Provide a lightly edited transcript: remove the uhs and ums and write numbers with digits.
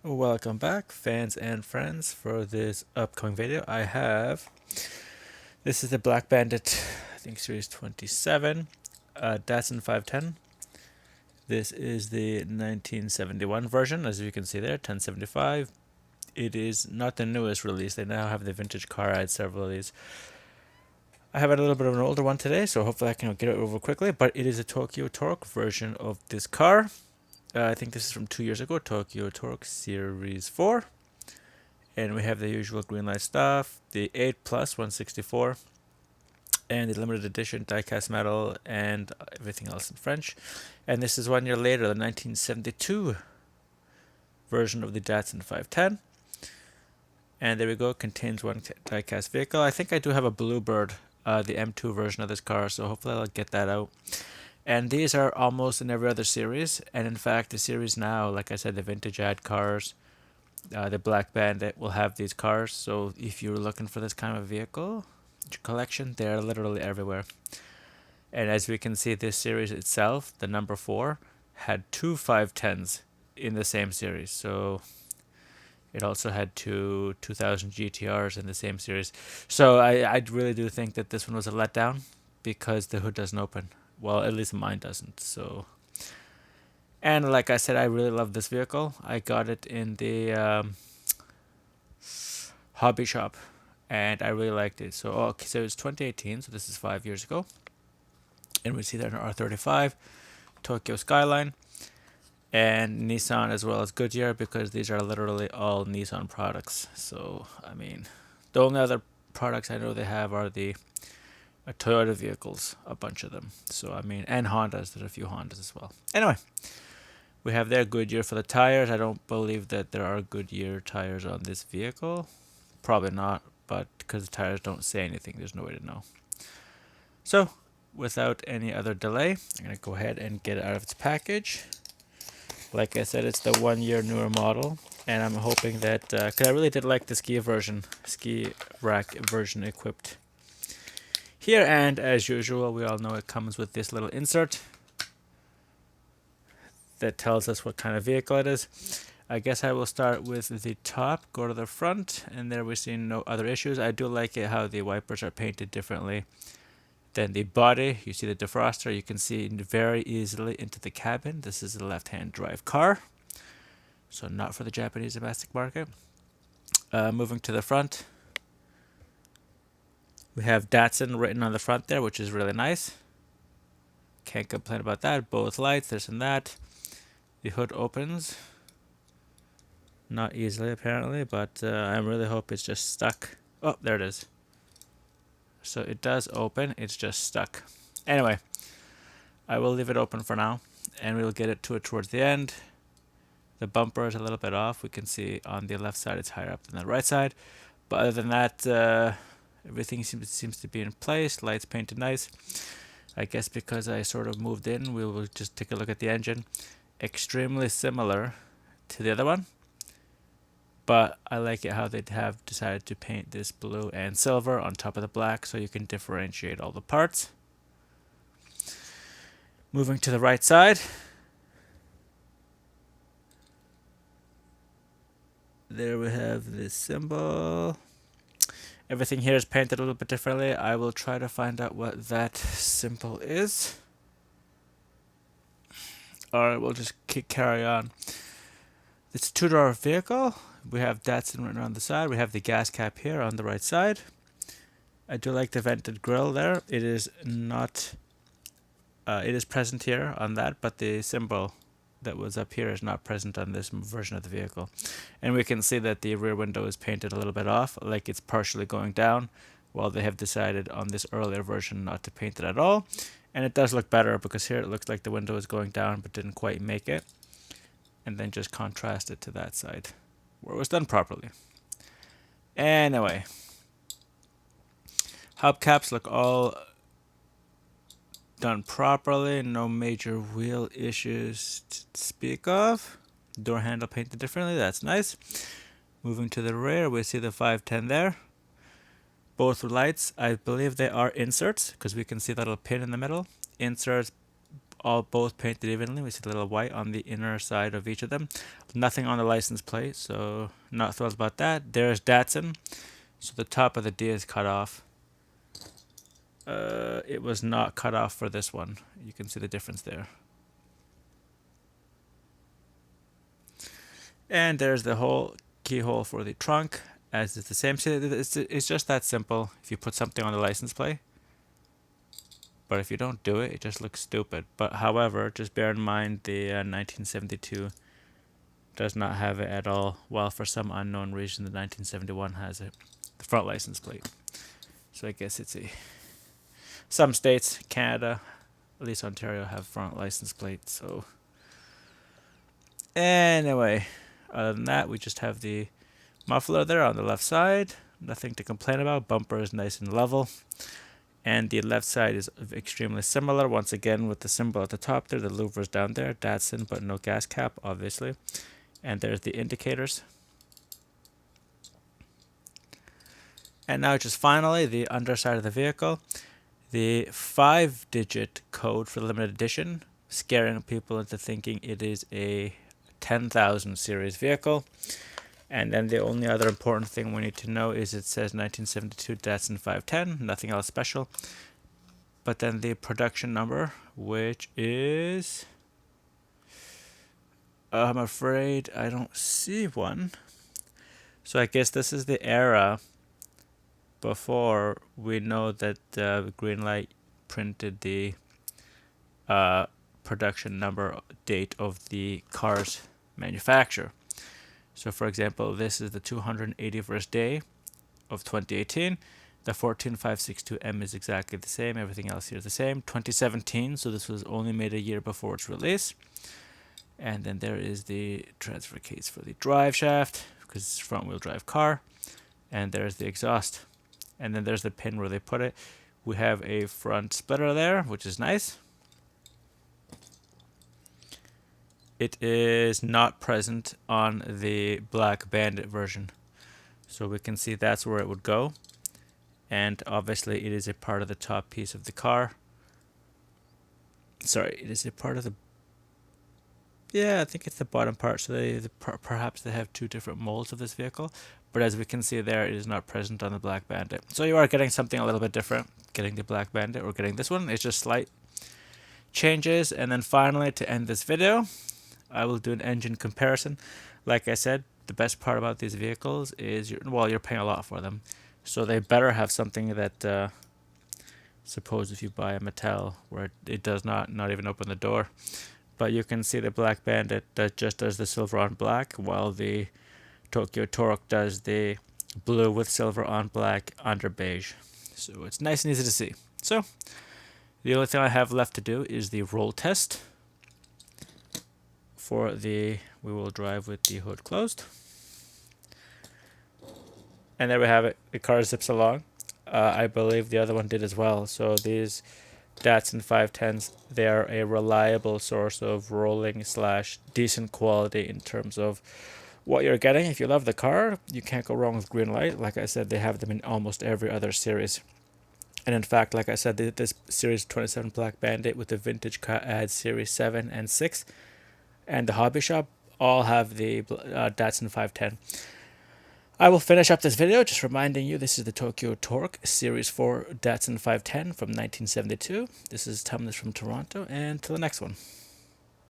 Welcome back, fans and friends, for this upcoming video. This is the Black Bandit, I think series 27, Datsun 510. This is the 1971 version, as you can see there, 1075. It is not the newest release. They now have the vintage car. I had several of these. I have a little bit of an older one today, so hopefully I can get it over quickly, but it is a Tokyo Torque version of this car. I think this is from 2 years ago, Tokyo Torque Series 4. And we have the usual Greenlight stuff, the 8 Plus 164, and the limited edition diecast metal, and everything else in French. And this is 1 year later, the 1972 version of the Datsun 510. And there we go, contains one diecast vehicle. I think I do have a Bluebird, the M2 version of this car, so hopefully I'll get that out. And these are almost in every other series. And in fact, the series now, like I said, the vintage ad cars, the Black Bandit will have these cars. So if you're looking for this kind of vehicle collection, they're literally everywhere. And as we can see, this series itself, the number 4, had two 510s in the same series. So it also had two 2000 GTRs in the same series. So I really do think that this one was a letdown because the hood doesn't open. Well, at least mine doesn't. So, and like I said, I really love this vehicle. I got it in the hobby shop, and I really liked it. So, okay, so it's 2018, so this is 5 years ago, and we see that in R35, Tokyo Skyline, and Nissan as well as Goodyear, because these are literally all Nissan products. So, I mean, the only other products I know they have are the Toyota vehicles, a bunch of them. So, I mean, and Hondas, there's a few Hondas as well. Anyway, we have their Goodyear for the tires. I don't believe that there are Goodyear tires on this vehicle. Probably not, but because the tires don't say anything, there's no way to know. So, without any other delay, I'm going to go ahead and get it out of its package. Like I said, it's the 1 year newer model, and I'm hoping that, because I really did like the ski rack version equipped here, and as usual, we all know it comes with this little insert that tells us what kind of vehicle it is. I guess I will start with the top, go to the front, and there we see no other issues. I do like it how the wipers are painted differently than the body. You see the defroster, you can see very easily into the cabin. This is a left-hand drive car, so not for the Japanese domestic market. Moving to the front, we have Datsun written on the front there, which is really nice. Can't complain about that. Both lights, this and that. The hood opens. Not easily, apparently, but I really hope it's just stuck. Oh, there it is. So it does open, it's just stuck. Anyway, I will leave it open for now, and we'll get it towards the end. The bumper is a little bit off. We can see on the left side it's higher up than the right side. But other than that, everything seems to be in place. Lights painted nice. I guess because I sort of moved in, we will just take a look at the engine. Extremely similar to the other one, but I like it how they have decided to paint this blue and silver on top of the black so you can differentiate all the parts. Moving to the right side, there we have this symbol. Everything here is painted a little bit differently. I will try to find out what that symbol is. Alright, we'll just carry on. It's a two-door vehicle. We have Datsun written on the side. We have the gas cap here on the right side. I do like the vented grille there. It is not, it is present here on that, but the symbol that was up here is not present on this version of the vehicle. And we can see that the rear window is painted a little bit off, like it's partially going down, while they have decided on this earlier version not to paint it at all. And it does look better because here it looks like the window is going down but didn't quite make it. And then just contrast it to that side where it was done properly. Anyway, hubcaps look all done properly. No major wheel issues to speak of. Door handle painted differently. That's nice. Moving to the rear, we see the 510 there. Both lights, I believe they are inserts because we can see that little pin in the middle. Inserts both painted evenly. We see a little white on the inner side of each of them. Nothing on the license plate, so not thrilled about that. There's Datsun. So the top of the D is cut off. It was not cut off for this one. You can see the difference there. And there's the whole keyhole for the trunk, as it's the same. It's just that simple if you put something on the license plate. But if you don't do it, it just looks stupid. But however, just bear in mind the 1972 does not have it at all. Well, for some unknown reason, the 1971 has it. The front license plate. So I guess it's some states, Canada, at least Ontario, have front license plates. So anyway, other than that, we just have the muffler there on the left side. Nothing to complain about. Bumper is nice and level. And the left side is extremely similar. Once again, with the symbol at the top there, the louvers down there. Datsun, but no gas cap, obviously. And there's the indicators. And now just finally, the underside of the vehicle. The 5-digit code for the limited edition, scaring people into thinking it is a 10,000 series vehicle. And then the only other important thing we need to know is it says 1972 Datsun 510, nothing else special. But then the production number, which is, I'm afraid I don't see one. So I guess this is the era before we know that Greenlight printed the production number date of the car's manufacturer. So for example, this is the 281st day of 2018. The 14562M is exactly the same. Everything else here is the same. 2017, so this was only made a year before its release. And then there is the transfer case for the drive shaft, because it's a front-wheel drive car. And there's the exhaust. And then there's the pin where they put it. We have a front splitter there, which is nice. It is not present on the Black Bandit version. So we can see that's where it would go. And obviously it is a part of the top piece of the car. Sorry, it is a part of the... Yeah, I think it's the bottom part. So perhaps they have two different molds of this vehicle. But as we can see there, it is not present on the Black Bandit. So you are getting something a little bit different. Getting the Black Bandit or getting this one. It's just slight changes. And then finally, to end this video, I will do an engine comparison. Like I said, the best part about these vehicles is you're paying a lot for them. So they better have something that, suppose if you buy a Mattel where it does not even open the door. But you can see the Black Bandit that just does the silver on black, while the Tokyo Torque does the blue with silver on black under beige. So it's nice and easy to see. So the only thing I have left to do is the roll test. For the we-wheel drive with the hood closed. And there we have it. The car zips along. I believe the other one did as well. So these Datsun 510s, they are a reliable source of rolling / decent quality in terms of what you're getting. If you love the car, you can't go wrong with Greenlight. Like I said, they have them in almost every other series. And in fact, like I said, this Series 27 Black Bandit with the vintage cut adds Series 7 and 6. And the hobby shop all have the Datsun 510. I will finish up this video just reminding you this is the Tokyo Torque Series 4 Datsun 510 from 1972. This is Tumnus from Toronto, and till the next one.